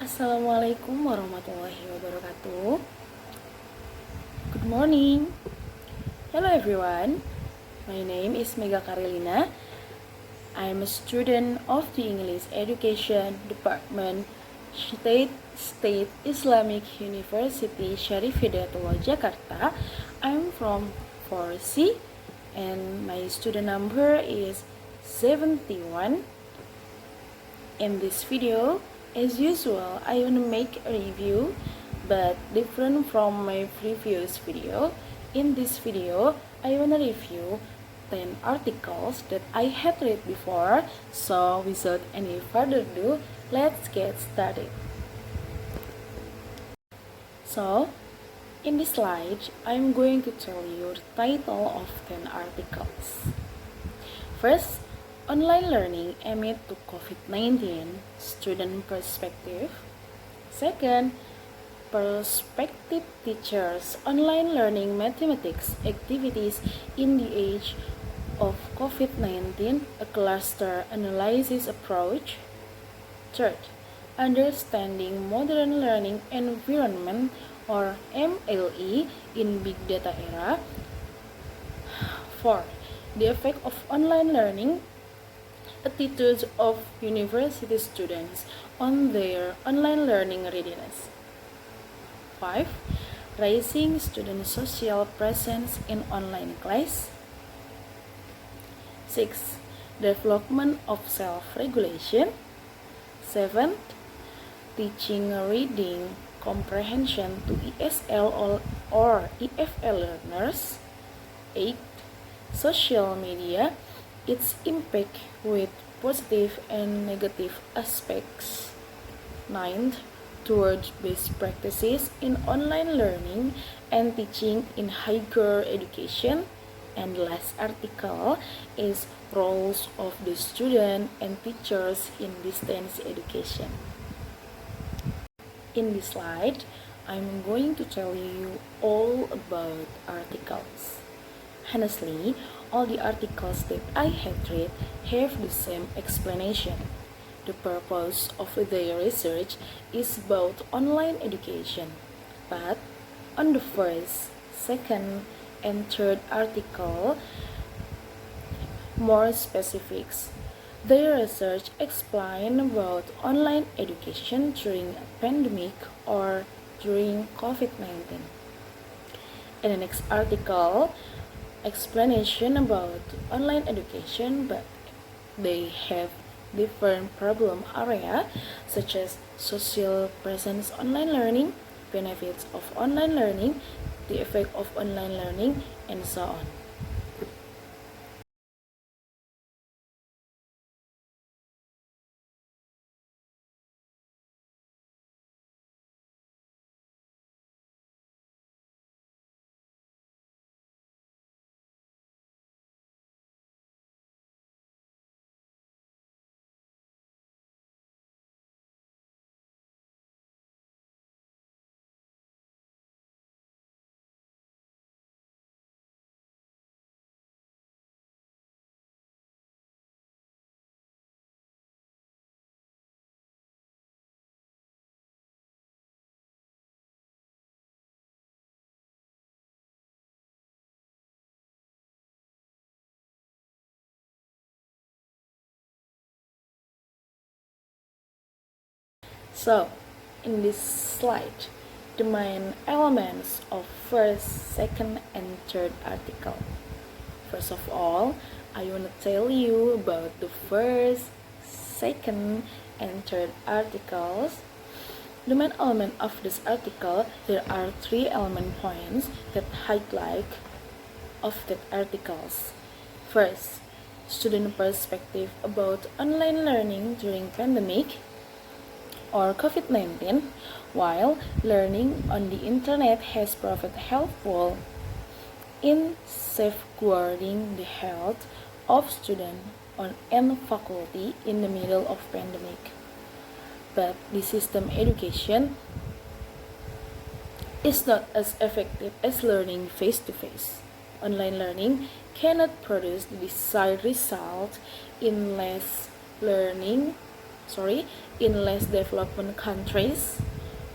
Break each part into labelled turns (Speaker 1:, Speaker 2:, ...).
Speaker 1: Assalamualaikum warahmatullahi wabarakatuh. Good morning. Hello everyone. My name is Mega Karelina. I'm a student of the English Education Department, State Islamic University Syarif Hidayatullah Jakarta. I'm from 4C and my student number is 71. In this video, as usual, I want to make a review, but different from my previous video. In this video, I want to review 10 articles that I had read before. So without any further ado, let's get started. So, in this slide, I'm going to tell you the title of 10 articles. First, online learning amid to COVID-19, student perspective. Second, perspective teachers, online learning mathematics activities in the age of COVID-19, a cluster analysis approach. Third, understanding modern learning environment or MLE in big data era. Fourth, the effect of online learning attitudes of university students on their online learning readiness. 5. Raising student social presence in online class. 6. Development of self-regulation. 7. Teaching reading comprehension to ESL or EFL learners. 8. Social media, its impact with positive and negative aspects. 9. Towards best practices in online learning and teaching in higher education. And last article is roles of the student and teachers in distance education. In this slide, I'm going to tell you all about articles. Honestly, all the articles that I have read have the same explanation. The purpose of their research is about online education, but on the first, second, and third article, more specifics. Their research explain about online education during a pandemic or during COVID-19. In the next article, explanation about online education, but they have different problem area such as social presence online learning, benefits of online learning, the effect of online learning, and so on. So, in this slide, the main elements of first, second, and third article. First of all, I want to tell you about the first, second, and third articles. The main element of this article, there are 3 element points that highlight of the articles. First, student perspective about online learning during pandemic or COVID-19, while learning on the internet has proven helpful in safeguarding the health of students and faculty in the middle of pandemic. But the system education is not as effective as learning face-to-face. Online learning cannot produce the desired result in less learning in less developed countries,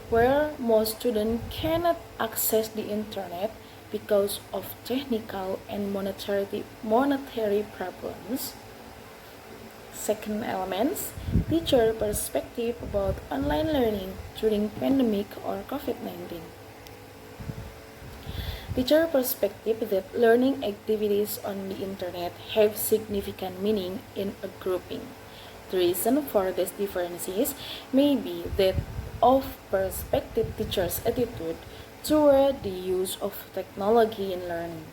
Speaker 1: where most students cannot access the internet because of technical and monetary problems. Second elements, teacher perspective about online learning during pandemic or COVID-19. Teacher perspective that learning activities on the internet have significant meaning in a grouping. The reason for these differences may be that of prospective teachers' attitude toward the use of technology in learning.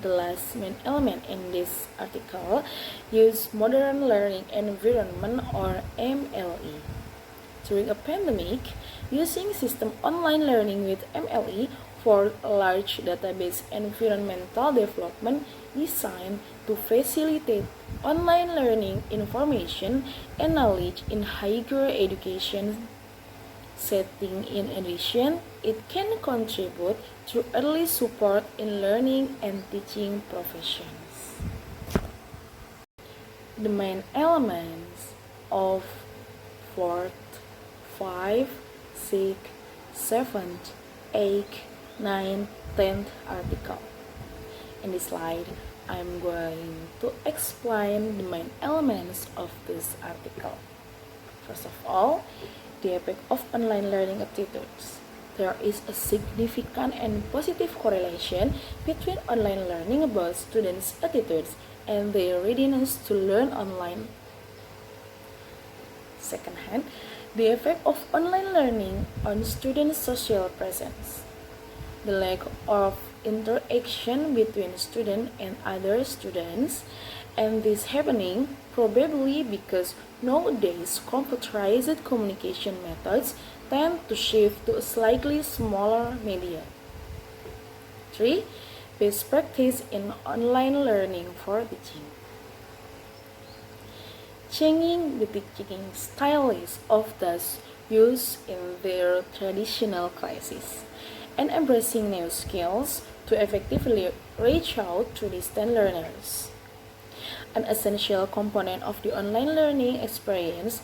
Speaker 1: The last main element in this article use modern learning environment or MLE. During a pandemic, using system online learning with MLE for a large database environmental development designed to facilitate online learning information and knowledge in higher education setting. In addition, it can contribute to early support in learning and teaching professions. The main elements of 4th, 5, 6, 7th, 8th, 9th, 10th article. In this slide, I'm going to explain the main elements of this article. First of all, the effect of online learning attitudes. There is a significant and positive correlation between online learning about students' attitudes and their readiness to learn online. Second hand, the effect of online learning on students' social presence. The lack of interaction between students and other students, and this happening probably because nowadays computerized communication methods tend to shift to a slightly smaller media. 3. Best practice in online learning for teaching. Changing the teaching styles of those used in their traditional classes and embracing new skills to effectively reach out to distant learners. An essential component of the online learning experience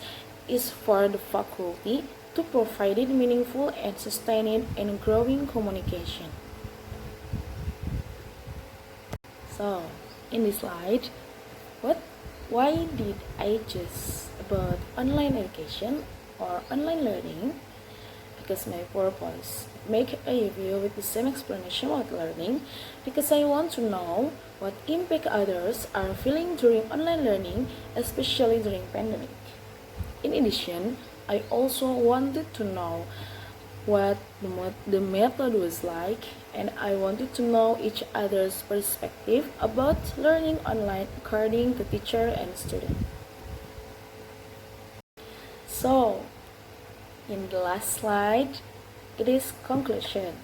Speaker 1: is for the faculty to provide meaningful and sustained and growing communication. So, in this slide, why did I choose about online education or online learning? Because my purpose make a review with the same explanation about learning, because I want to know what impact others are feeling during online learning, especially during pandemic. In addition, I also wanted to know what the method was like, and I wanted to know each other's perspective about learning online according to teacher and student. So, in the last slide, it is conclusion.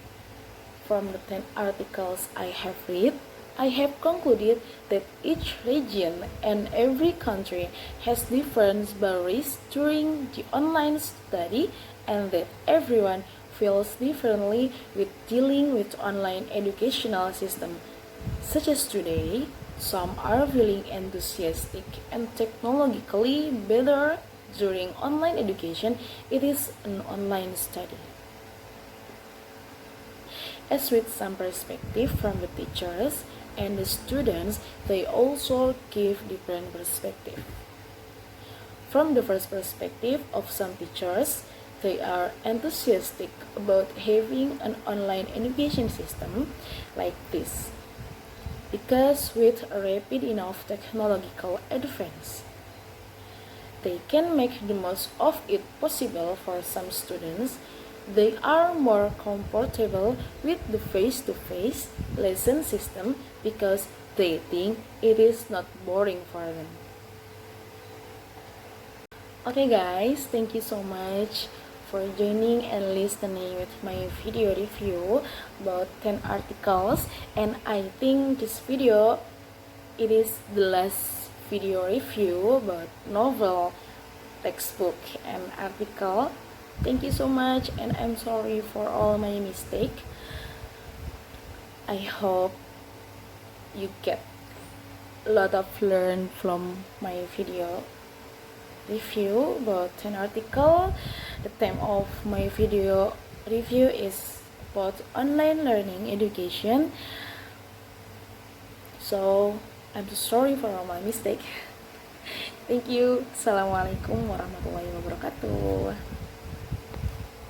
Speaker 1: From the 10 articles I have read, I have concluded that each region and every country has different barriers during the online study, and that everyone feels differently with dealing with online educational system. Such as today, some are feeling enthusiastic and technologically better during online education. It is an online study. As with some perspective from the teachers and the students, they also give different perspective. From the first perspective of some teachers, they are enthusiastic about having an online education system like this, because with a rapid enough technological advance, they can make the most of it possible. For some students, they are more comfortable with the face-to-face lesson system because they think it is not boring for them. Okay guys, thank you so much for joining and listening with my video review about 10 articles, and I think this video, it is the last video review about novel, textbook, and article. Thank you so much, and I'm sorry for all my mistake. I hope you get a lot of learn from my video review about 10 article. The theme of my video review is about online learning education. So I'm so sorry for all my mistake. Thank you. Assalamualaikum warahmatullahi wabarakatuh.